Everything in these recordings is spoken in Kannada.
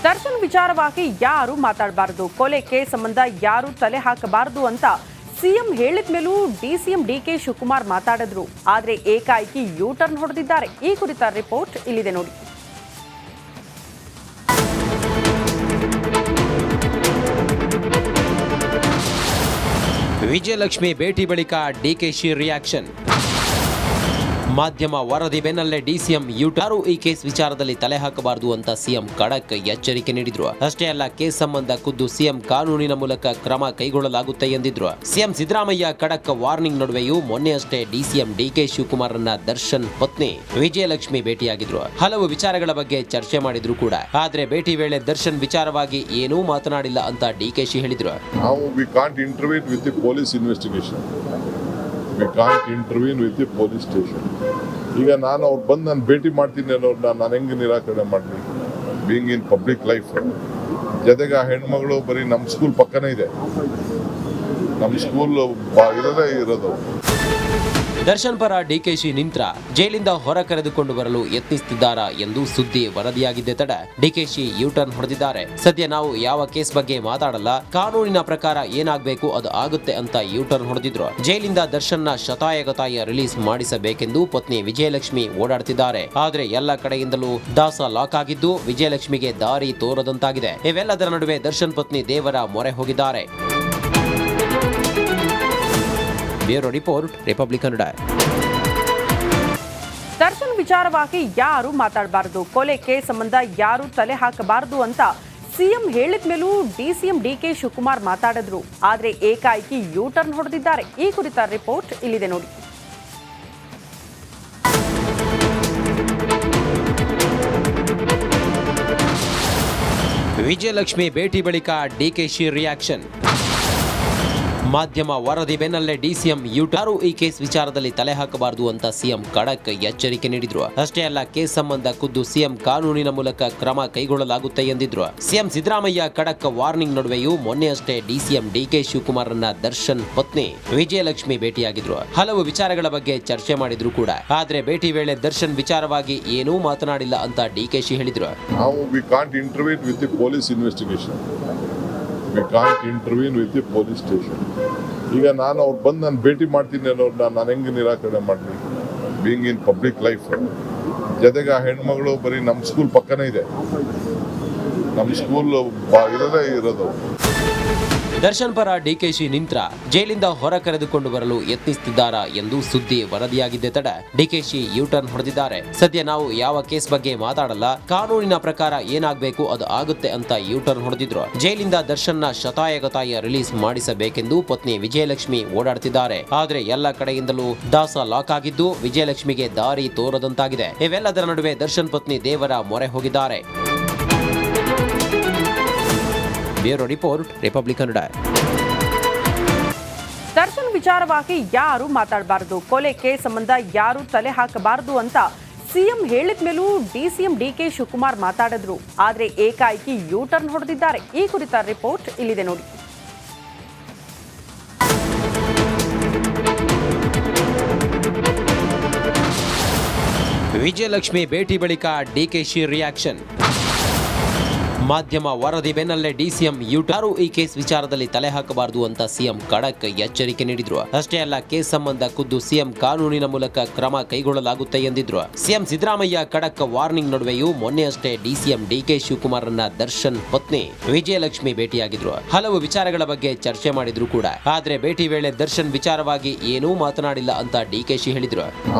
ದರ್ಶನ್ ವಿಚಾರವಾಗಿ ಯಾರು ಮಾತಾಡಬಾರದು, ಕೊಲೆ ಕೇಸ್ ಸಂಬಂಧ ಯಾರು ತಲೆ ಹಾಕಬಾರದು ಅಂತ ಸಿಎಂ ಹೇಳಿದ ಮೇಲೂ ಡಿಸಿಎಂ ಡಿಕೆ ಶಿವಕುಮಾರ್ ಮಾತಾಡಿದ್ರು. ಆದರೆ ಏಕಾಏಕಿ ಯೂ ಟರ್ನ್ ಹೊಡೆದಿದ್ದಾರೆ. ಈ ಕುರಿತ ರಿಪೋರ್ಟ್ ಇಲ್ಲಿದೆ ನೋಡಿ. ವಿಜಯಲಕ್ಷ್ಮಿ ಭೇಟಿ ಬಳಿಕ ಡಿಕೆಶಿ ರಿಯಾಕ್ಷನ್. ಮಾಧ್ಯಮ ವರದಿ ಬೆನ್ನಲ್ಲೇ ಡಿಸಿಎಂ ಯಾರು ಈ ಕೇಸ್ ವಿಚಾರದಲ್ಲಿ ತಲೆ ಹಾಕಬಾರದು ಅಂತ ಸಿಎಂ ಖಡಕ್ ಎಚ್ಚರಿಕೆ ನೀಡಿದ್ರು. ಅಷ್ಟೇ ಅಲ್ಲ, ಕೇಸ್ ಸಂಬಂಧ ಖುದ್ದು ಸಿಎಂ ಕಾನೂನಿನ ಮೂಲಕ ಕ್ರಮ ಕೈಗೊಳ್ಳಲಾಗುತ್ತೆ ಎಂದಿದ್ರು. ಸಿಎಂ ಸಿದ್ದರಾಮಯ್ಯ ಖಡಕ್ ವಾರ್ನಿಂಗ್ ನಡುವೆಯೂ ಮೊನ್ನೆಯಷ್ಟೇ ಡಿಸಿಎಂ ಡಿಕೆ ಶಿವಕುಮಾರ್ರನ್ನ ದರ್ಶನ್ ಪತ್ನಿ ವಿಜಯಲಕ್ಷ್ಮಿ ಭೇಟಿಯಾಗಿದ್ರು. ಹಲವು ವಿಚಾರಗಳ ಬಗ್ಗೆ ಚರ್ಚೆ ಮಾಡಿದ್ರು ಕೂಡ. ಆದ್ರೆ ಭೇಟಿ ವೇಳೆ ದರ್ಶನ್ ವಿಚಾರವಾಗಿ ಏನೂ ಮಾತನಾಡಿಲ್ಲ ಅಂತ ಡಿಕೆಶಿ ಹೇಳಿದ್ರು. We can't intervene with the police station. ಈಗ ನಾನು ಅವ್ರು ಬಂದು ನಾನು ಭೇಟಿ ಮಾಡ್ತೀನಿ ಅನ್ನೋದನ್ನ ನಾನು ಹೆಂಗೆ ನಿರಾಕರಣೆ ಮಾಡಲಿ? Being in public life. ಜೊತೆಗೆ ಆ ಹೆಣ್ಮಗಳು ಬರೀ ನಮ್ಮ ಸ್ಕೂಲ್ ಪಕ್ಕನೇ ಇದೆ, ನಮ್ಮ ಸ್ಕೂಲ್ ಇರೋದೇ ಇರೋದು. ದರ್ಶನ್ ಪರ ಡಿಕೆಶಿ ನಿಂತ್ರ ಜೈಲಿಂದ ಹೊರ ಕರೆದುಕೊಂಡು ಬರಲು ಯತ್ನಿಸುತ್ತಿದ್ದಾರಾ ಎಂದು ಸುದ್ದಿ ವರದಿಯಾಗಿದ್ದೆ ತಡ ಡಿಕೆಶಿ ಯೂ ಟರ್ನ್ ಹೊಡೆದಿದ್ದಾರೆ. ಸದ್ಯ ನಾವು ಯಾವ ಕೇಸ್ ಬಗ್ಗೆ ಮಾತಾಡಲ್ಲ, ಕಾನೂನಿನ ಪ್ರಕಾರ ಏನಾಗಬೇಕು ಅದು ಆಗುತ್ತೆ ಅಂತ ಯೂ ಟರ್ನ್ ಹೊಡೆದಿದ್ರು. ಜೈಲಿಂದ ದರ್ಶನ್ನ ಶತಾಯಗತಾಯ ರಿಲೀಸ್ ಮಾಡಿಸಬೇಕೆಂದು ಪತ್ನಿ ವಿಜಯಲಕ್ಷ್ಮಿ ಓಡಾಡ್ತಿದ್ದಾರೆ. ಆದ್ರೆ ಎಲ್ಲ ಕಡೆಯಿಂದಲೂ ದಾಸ ಲಾಕ್ ಆಗಿದ್ದು ವಿಜಯಲಕ್ಷ್ಮಿಗೆ ದಾರಿ ತೋರದಂತಾಗಿದೆ. ಇವೆಲ್ಲದರ ನಡುವೆ ದರ್ಶನ್ ಪತ್ನಿ ದೇವರ ಮೊರೆ ಹೋಗಿದ್ದಾರೆ. Bureau report, republic Kannada. Darshan ವಿಚಾರವಾಗಿ ಯಾರು ಮಾತಾಡಬಾರದು, ಕೊಲೆ ಕೇಸ್ ಸಂಬಂಧ ಯಾರು ತಲೆ ಹಾಕಬಾರದು ಅಂತ ಸಿಎಂ ಹೇಳಿದ ಮೇಲೂ ಡಿಸಿಎಂ ಡಿಕೆ ಶಿವಕುಮಾರ್ ಮಾತಾಡಿದ್ರು. ಆದರೆ ಏಕಾಏಕಿ ಯೂ ಟರ್ನ್ ಹೊಡೆದಿದ್ದಾರೆ. ಈ ಕುರಿತ ರಿಪೋರ್ಟ್ ಇಲ್ಲಿದೆ ನೋಡಿ. ವಿಜಯಲಕ್ಷ್ಮಿ ಭೇಟಿ ಬಳಿಕ ಡಿಕೆಶಿ ರಿಯಾಕ್ಷನ್. ಮಾಧ್ಯಮ ವರದಿ ಬೆನ್ನಲ್ಲೇ ಡಿಸಿಎಂ ಯಾರು ಈ ಕೇಸ್ ವಿಚಾರದಲ್ಲಿ ತಲೆ ಹಾಕಬಾರದು ಅಂತ ಸಿಎಂ ಖಡಕ್ ಎಚ್ಚರಿಕೆ ನೀಡಿದ್ರು. ಅಷ್ಟೇ ಅಲ್ಲ, ಕೇಸ್ ಸಂಬಂಧ ಖುದ್ದು ಸಿಎಂ ಕಾನೂನಿನ ಮೂಲಕ ಕ್ರಮ ಕೈಗೊಳ್ಳಲಾಗುತ್ತೆ ಎಂದಿದ್ರು. ಸಿಎಂ ಸಿದ್ದರಾಮಯ್ಯ ಖಡಕ್ ವಾರ್ನಿಂಗ್ ನಡುವೆಯೂ ಮೊನ್ನೆಯಷ್ಟೇ ಡಿಸಿಎಂ ಡಿಕೆ ಶಿವಕುಮಾರ್ರನ್ನ ದರ್ಶನ್ ಪತ್ನಿ ವಿಜಯಲಕ್ಷ್ಮಿ ಭೇಟಿಯಾಗಿದ್ರು. ಹಲವು ವಿಚಾರಗಳ ಬಗ್ಗೆ ಚರ್ಚೆ ಮಾಡಿದ್ರು ಕೂಡ. ಆದ್ರೆ ಭೇಟಿ ವೇಳೆ ದರ್ಶನ್ ವಿಚಾರವಾಗಿ ಏನೂ ಮಾತನಾಡಿಲ್ಲ ಅಂತ ಡಿಕೆಶಿ ಹೇಳಿದ್ರು. We can't intervene with the police investigation. We can't intervene with the police station. ಈಗ ನಾನು ಅವ್ರು ಬಂದು ನಾನು ಭೇಟಿ ಮಾಡ್ತೀನಿ ಅನ್ನೋದನ್ನ ನಾನು ಹೆಂಗೆ ನಿರಾಕರಣೆ ಮಾಡಲಿ? Being in public life. ಜೊತೆಗೆ ಆ ಹೆಣ್ಮಗಳು ಬರೀ ನಮ್ಮ ಸ್ಕೂಲ್ ಪಕ್ಕನೇ ಇದೆ, ನಮ್ಮ ಸ್ಕೂಲ್ ಇರೋದೇ ಇರೋದು. ದರ್ಶನ್ ಪರ ಡಿಕೆಶಿ ನಿಂತ್ರ ಜೈಲಿಂದ ಹೊರ ಕರೆದುಕೊಂಡು ಬರಲು ಯತ್ನಿಸುತ್ತಿದ್ದಾರಾ ಎಂದು ಸುದ್ದಿ ವರದಿಯಾಗಿದ್ದೆ ತಡ ಡಿಕೆಶಿ ಯೂ ಟರ್ನ್ ಹೊಡೆದಿದ್ದಾರೆ. ಸದ್ಯ ನಾವು ಯಾವ ಕೇಸ್ ಬಗ್ಗೆ ಮಾತಾಡಲ್ಲ, ಕಾನೂನಿನ ಪ್ರಕಾರ ಏನಾಗಬೇಕು ಅದು ಆಗುತ್ತೆ ಅಂತ ಯೂ ಟರ್ನ್ ಹೊಡೆದಿದ್ರು. ಜೈಲಿಂದ ದರ್ಶನ್ನ ಶತಾಯಗತಾಯ ರಿಲೀಸ್ ಮಾಡಿಸಬೇಕೆಂದು ಪತ್ನಿ ವಿಜಯಲಕ್ಷ್ಮಿ ಓಡಾಡ್ತಿದ್ದಾರೆ. ಆದ್ರೆ ಎಲ್ಲ ಕಡೆಯಿಂದಲೂ ದಾಸ ಲಾಕ್ ಆಗಿದ್ದು ವಿಜಯಲಕ್ಷ್ಮಿಗೆ ದಾರಿ ತೋರದಂತಾಗಿದೆ. ಇವೆಲ್ಲದರ ನಡುವೆ ದರ್ಶನ್ ಪತ್ನಿ ದೇವರ ಮೊರೆ ಹೋಗಿದ್ದಾರೆ. Bureau report, republic Kannada. Darshan ವಿಚಾರವಾಗಿ ಯಾರು ಮಾತಾಡಬಾರದು, ಕೊಲೆ ಕೇಸ್ ಸಂಬಂಧ ಯಾರು ತಲೆ ಹಾಕಬಾರದು ಅಂತ ಸಿಎಂ ಹೇಳಿದ ಮೇಲೂ ಡಿಸಿಎಂ ಡಿಕೆ ಶಿವಕುಮಾರ್ ಮಾತಾಡಿದ್ರು. ಆದರೆ ಏಕಾಏಕಿ ಯೂ ಟರ್ನ್ ಹೊಡೆದಿದ್ದಾರೆ. ಈ ಕುರಿತ ರಿಪೋರ್ಟ್ ಇಲ್ಲಿದೆ ನೋಡಿ. ವಿಜಯಲಕ್ಷ್ಮಿ ಭೇಟಿ ಬಳಿಕ ಡಿಕೆಶಿ ರಿಯಾಕ್ಷನ್. ಮಾಧ್ಯಮ ವರದಿ ಬೆನ್ನಲ್ಲೇ ಡಿಸಿಎಂ ಯಾರು ಈ ಕೇಸ್ ವಿಚಾರದಲ್ಲಿ ತಲೆ ಹಾಕಬಾರದು ಅಂತ ಸಿಎಂ ಖಡಕ್ ಎಚ್ಚರಿಕೆ ನೀಡಿದ್ರು. ಅಷ್ಟೇ ಅಲ್ಲ, ಕೇಸ್ ಸಂಬಂಧ ಖುದ್ದು ಸಿಎಂ ಕಾನೂನಿನ ಮೂಲಕ ಕ್ರಮ ಕೈಗೊಳ್ಳಲಾಗುತ್ತೆ ಎಂದಿದ್ರು. ಸಿಎಂ ಸಿದ್ದರಾಮಯ್ಯ ಖಡಕ್ ವಾರ್ನಿಂಗ್ ನಡುವೆಯೂ ಮೊನ್ನೆಯಷ್ಟೇ ಡಿಸಿಎಂ ಡಿಕೆ ಶಿವಕುಮಾರ್ರನ್ನ ದರ್ಶನ್ ಪತ್ನಿ ವಿಜಯಲಕ್ಷ್ಮಿ ಭೇಟಿಯಾಗಿದ್ರು. ಹಲವು ವಿಚಾರಗಳ ಬಗ್ಗೆ ಚರ್ಚೆ ಮಾಡಿದ್ರು ಕೂಡ. ಆದ್ರೆ ಭೇಟಿ ವೇಳೆ ದರ್ಶನ್ ವಿಚಾರವಾಗಿ ಏನೂ ಮಾತನಾಡಿಲ್ಲ ಅಂತ ಡಿಕೆಶಿ ಹೇಳಿದ್ರು.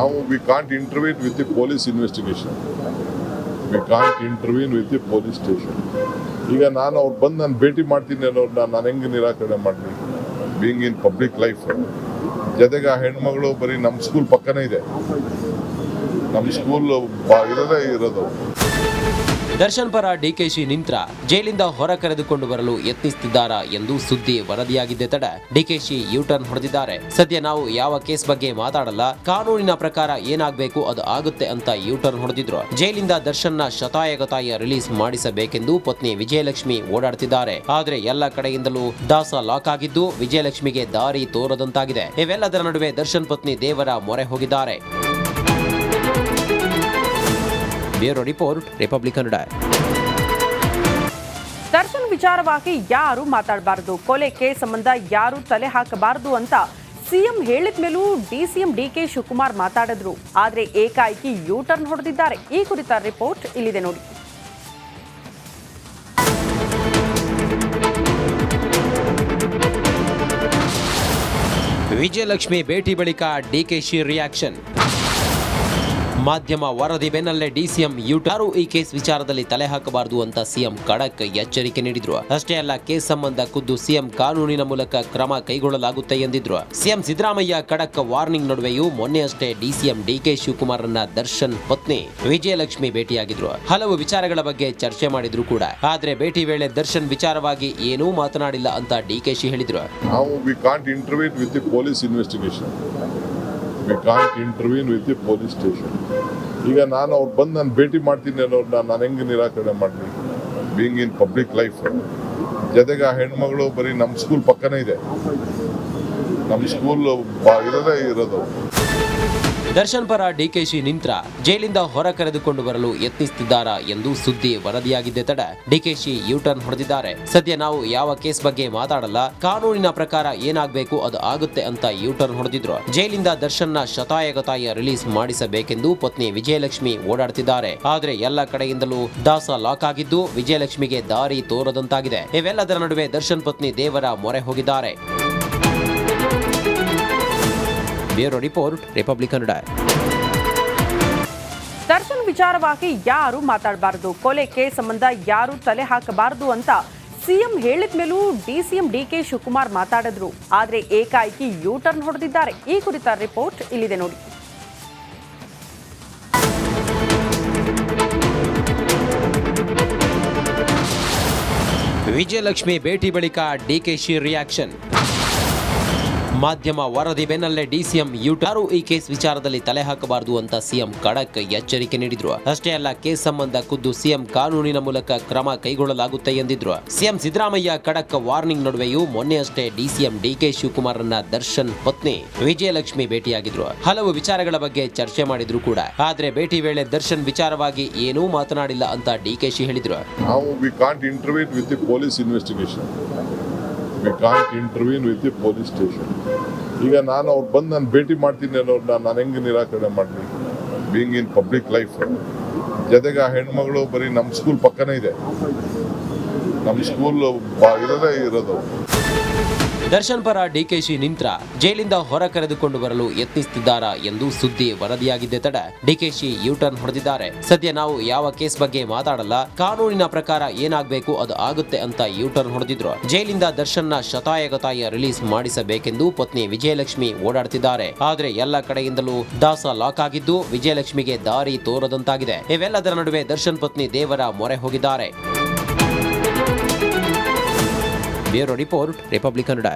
We can't intervene with the police investigation. We can't intervene with the police station. ಈಗ ನಾನು ಅವ್ರು ಬಂದು ನಾನು ಭೇಟಿ ಮಾಡ್ತೀನಿ ಅನ್ನೋದನ್ನ ನಾನು ಹೆಂಗೆ ನಿರಾಕರಣೆ ಮಾಡಲಿ? Being in public life. ಜೊತೆಗೆ ಆ ಹೆಣ್ಮಗಳು ಬರೀ ನಮ್ಮ ಸ್ಕೂಲ್ ಪಕ್ಕನೇ ಇದೆ, ನಮ್ಮ ಸ್ಕೂಲ್ ಇರೋದೇ ಇರೋದು. ದರ್ಶನ್ ಪರ ಡಿಕೆಶಿ ನಿಂತ್ರ ಜೈಲಿಂದ ಹೊರ ಕರೆದುಕೊಂಡು ಬರಲು ಯತ್ನಿಸುತ್ತಿದ್ದಾರಾ ಎಂದು ಸುದ್ದಿ ವರದಿಯಾಗಿದ್ದೆ ತಡ ಡಿಕೆಶಿ ಯೂ ಟರ್ನ್ ಹೊಡೆದಿದ್ದಾರೆ. ಸದ್ಯ ನಾವು ಯಾವ ಕೇಸ್ ಬಗ್ಗೆ ಮಾತಾಡಲ್ಲ, ಕಾನೂನಿನ ಪ್ರಕಾರ ಏನಾಗಬೇಕು ಅದು ಆಗುತ್ತೆ ಅಂತ ಯೂ ಟರ್ನ್ ಹೊಡೆದಿದ್ರು. ಜೈಲಿಂದ ದರ್ಶನ್ನ ಶತಾಯಗತಾಯ ರಿಲೀಸ್ ಮಾಡಿಸಬೇಕೆಂದು ಪತ್ನಿ ವಿಜಯಲಕ್ಷ್ಮಿ ಓಡಾಡ್ತಿದ್ದಾರೆ. ಆದ್ರೆ ಎಲ್ಲ ಕಡೆಯಿಂದಲೂ ದಾಸ ಲಾಕ್ ಆಗಿದ್ದು ವಿಜಯಲಕ್ಷ್ಮಿಗೆ ದಾರಿ ತೋರದಂತಾಗಿದೆ. ಇವೆಲ್ಲದರ ನಡುವೆ ದರ್ಶನ್ ಪತ್ನಿ ದೇವರ ಮೊರೆ ಹೋಗಿದ್ದಾರೆ. Bureau report, republic Kannada. Darshan ವಿಚಾರವಾಗಿ ಯಾರು ಮಾತಾಡಬಾರದು, ಕೊಲೆ ಕೇಸ್ ಸಂಬಂಧ ಯಾರು ತಲೆ ಹಾಕಬಾರದು ಅಂತ ಸಿಎಂ ಹೇಳಿದ ಮೇಲೂ ಡಿಸಿಎಂ ಡಿಕೆ ಶಿವಕುಮಾರ್ ಮಾತಾಡಿದ್ರು. ಆದ್ರೆ ಏಕಾಏಕಿ ಯೂ ಟರ್ನ್ ಹೊಡೆದಿದ್ದಾರೆ. ಈ ಕುರಿತ ರಿಪೋರ್ಟ್ ಇಲ್ಲಿದೆ ನೋಡಿ. ವಿಜಯಲಕ್ಷ್ಮಿ ಭೇಟಿ ಬಳಿಕ ಡಿಕೆಶಿ ರಿಯಾಕ್ಷನ್. ಮಾಧ್ಯಮ ವರದಿ ಬೆನ್ನಲ್ಲೇ ಡಿಸಿಎಂ ಯಾರು ಈ ಕೇಸ್ ವಿಚಾರದಲ್ಲಿ ತಲೆ ಹಾಕಬಾರದು ಅಂತ ಸಿಎಂ ಖಡಕ್ ಎಚ್ಚರಿಕೆ ನೀಡಿದ್ರು. ಅಷ್ಟೇ ಅಲ್ಲ, ಕೇಸ್ ಸಂಬಂಧ ಖುದ್ದು ಸಿಎಂ ಕಾನೂನಿನ ಮೂಲಕ ಕ್ರಮ ಕೈಗೊಳ್ಳಲಾಗುತ್ತೆ ಎಂದಿದ್ರು. ಸಿಎಂ ಸಿದ್ದರಾಮಯ್ಯ ಖಡಕ್ ವಾರ್ನಿಂಗ್ ನಡುವೆಯೂ ಮೊನ್ನೆಯಷ್ಟೇ ಡಿಸಿಎಂ ಡಿಕೆ ಶಿವಕುಮಾರ್ನ ದರ್ಶನ್ ಪತ್ನಿ ವಿಜಯಲಕ್ಷ್ಮಿ ಭೇಟಿಯಾಗಿದ್ರು. ಹಲವು ವಿಚಾರಗಳ ಬಗ್ಗೆ ಚರ್ಚೆ ಮಾಡಿದ್ರು ಕೂಡ. ಆದ್ರೆ ಭೇಟಿ ವೇಳೆ ದರ್ಶನ್ ವಿಚಾರವಾಗಿ ಏನೂ ಮಾತನಾಡಿಲ್ಲ ಅಂತ ಡಿಕೆಶಿ ಹೇಳಿದ್ರು. We can't intervene with the police investigation. We can't intervene with the police station. ಈಗ ನಾನು ಅವ್ರು ಬಂದು ನಾನು ಭೇಟಿ ಮಾಡ್ತೀನಿ ಅನ್ನೋರ್ನ ನಾನು ಹೆಂಗೆ ನಿರಾಕರಣೆ ಮಾಡಲಿ? Being in public life. ಜೊತೆಗೆ ಆ ಹೆಣ್ಮಗಳು ಬರೀ ನಮ್ಮ ಸ್ಕೂಲ್ ಪಕ್ಕನೇ ಇದೆ. ನಮ್ಮ ಸ್ಕೂಲ್ ಇರೋದೇ ಇರೋದು. ದರ್ಶನ್ ಪರ ಡಿಕೆಶಿ ನಿಂತ್ರ ಜೈಲಿಂದ ಹೊರ ಕರೆದುಕೊಂಡು ಬರಲು ಯತ್ನಿಸುತ್ತಿದ್ದಾರಾ ಎಂದು ಸುದ್ದಿ ವರದಿಯಾಗಿದ್ದೆ ತಡ ಡಿಕೆಶಿ ಯೂಟರ್ನ್ ಹೊಡೆದಿದ್ದಾರೆ. ಸದ್ಯ ನಾವು ಯಾವ ಕೇಸ್ ಬಗ್ಗೆ ಮಾತಾಡಲ್ಲ, ಕಾನೂನಿನ ಪ್ರಕಾರ ಏನಾಗಬೇಕು ಅದು ಆಗುತ್ತೆ ಅಂತ ಯೂಟರ್ನ್ ಹೊಡೆದಿದ್ರು. ಜೈಲಿಂದ ದರ್ಶನ್ನ ಶತಾಯಗತಾಯ ರಿಲೀಸ್ ಮಾಡಿಸಬೇಕೆಂದು ಪತ್ನಿ ವಿಜಯಲಕ್ಷ್ಮಿ ಓಡಾಡ್ತಿದ್ದಾರೆ. ಆದ್ರೆ ಎಲ್ಲ ಕಡೆಯಿಂದಲೂ ದಾಸ ಲಾಕ್ ಆಗಿದ್ದು ವಿಜಯಲಕ್ಷ್ಮಿಗೆ ದಾರಿ ತೋರದಂತಾಗಿದೆ. ಇವೆಲ್ಲದರ ನಡುವೆ ದರ್ಶನ್ ಪತ್ನಿ ದೇವರ ಮೊರೆ ಹೋಗಿದ್ದಾರೆ. Bureau report, republic Kannada. Darshan ವಿಚಾರವಾಗಿ ಯಾರು ಮಾತಾಡಬಾರದು, ಕೊಲೆ ಕೇಸ್ ಸಂಬಂಧ ಯಾರು ತಲೆ ಹಾಕಬಾರದು ಅಂತ ಸಿಎಂ ಹೇಳಿದ ಮೇಲೂ ಡಿಸಿಎಂ ಡಿಕೆ ಶಿವಕುಮಾರ್ ಮಾತಾಡಿದ್ರು. ಆದ್ರೆ ಏಕಾಏಕಿ ಯೂ ಟರ್ನ್ ಹೊಡೆದಿದ್ದಾರೆ. ಈ ಕುರಿತ ರಿಪೋರ್ಟ್ ಇಲ್ಲಿದೆ ನೋಡಿ. ವಿಜಯಲಕ್ಷ್ಮಿ ಭೇಟಿ ಬಳಿಕ ಡಿಕೆಶಿ ರಿಯಾಕ್ಷನ್. ಮಾಧ್ಯಮ ವರದಿ ಬೆನ್ನಲ್ಲೇ ಡಿಸಿಎಂ ಯಾರು ಈ ಕೇಸ್ ವಿಚಾರದಲ್ಲಿ ತಲೆ ಹಾಕಬಾರದು ಅಂತ ಸಿಎಂ ಖಡಕ್ ಎಚ್ಚರಿಕೆ ನೀಡಿದ್ರು. ಅಷ್ಟೇ ಅಲ್ಲ, ಕೇಸ್ ಸಂಬಂಧ ಖುದ್ದು ಸಿಎಂ ಕಾನೂನಿನ ಮೂಲಕ ಕ್ರಮ ಕೈಗೊಳ್ಳಲಾಗುತ್ತೆ ಎಂದಿದ್ರು. ಸಿಎಂ ಸಿದ್ದರಾಮಯ್ಯ ಖಡಕ್ ವಾರ್ನಿಂಗ್ ನಡುವೆಯೂ ಮೊನ್ನೆಯಷ್ಟೇ ಡಿಸಿಎಂ ಡಿಕೆ ಶಿವಕುಮಾರ್ನ ದರ್ಶನ್ ಪತ್ನಿ ವಿಜಯಲಕ್ಷ್ಮಿ ಭೇಟಿಯಾಗಿದ್ರು. ಹಲವು ವಿಚಾರಗಳ ಬಗ್ಗೆ ಚರ್ಚೆ ಮಾಡಿದ್ರು ಕೂಡ. ಆದ್ರೆ ಭೇಟಿ ವೇಳೆ ದರ್ಶನ್ ವಿಚಾರವಾಗಿ ಏನೂ ಮಾತನಾಡಿಲ್ಲ ಅಂತ ಡಿಕೆಶಿ ಹೇಳಿದ್ರು. We can't intervene with the police investigation. We can't intervene with the police station. ಈಗ ನಾನು ಅವ್ರು ಬಂದು ನಾನು ಭೇಟಿ ಮಾಡ್ತೀನಿ ಅನ್ನೋರ್ನ ನಾನು ಹೆಂಗೆ ನಿರಾಕರಣೆ ಮಾಡಲಿ? Being in public life. ಜೊತೆಗೆ ಆ ಹೆಣ್ಮಗಳು ಬರೀ ನಮ್ಮ ಸ್ಕೂಲ್ ಪಕ್ಕನೇ ಇದೆ. ನಮ್ಮ ಸ್ಕೂಲ್ ಇರೋದೇ ಇರೋದು. ದರ್ಶನ್ ಪರ ಡಿಕೆಶಿ ನಿಂತ್ರ ಜೈಲಿಂದ ಹೊರ ಕರೆದುಕೊಂಡು ಬರಲು ಯತ್ನಿಸುತ್ತಿದ್ದಾರಾ ಎಂದು ಸುದ್ದಿ ವರದಿಯಾಗಿದ್ದೆ ತಡ ಡಿಕೆಶಿ ಯೂಟರ್ನ್ ಹೊಡೆದಿದ್ದಾರೆ. ಸದ್ಯ ನಾವು ಯಾವ ಕೇಸ್ ಬಗ್ಗೆ ಮಾತಾಡಲ್ಲ, ಕಾನೂನಿನ ಪ್ರಕಾರ ಏನಾಗಬೇಕು ಅದು ಆಗುತ್ತೆ ಅಂತ ಯೂಟರ್ನ್ ಹೊಡೆದಿದ್ರು. ಜೈಲಿಂದ ದರ್ಶನ್ನ ಶತಾಯಗತಾಯ ರಿಲೀಸ್ ಮಾಡಿಸಬೇಕೆಂದು ಪತ್ನಿ ವಿಜಯಲಕ್ಷ್ಮಿ ಓಡಾಡ್ತಿದ್ದಾರೆ. ಆದ್ರೆ ಎಲ್ಲ ಕಡೆಯಿಂದಲೂ ದಾಸ ಲಾಕ್ ಆಗಿದ್ದು ವಿಜಯಲಕ್ಷ್ಮಿಗೆ ದಾರಿ ತೋರದಂತಾಗಿದೆ. ಇವೆಲ್ಲದರ ನಡುವೆ ದರ್ಶನ್ ಪತ್ನಿ ದೇವರ ಮೊರೆ ಹೋಗಿದ್ದಾರೆ. Bureau report, republic Kannada.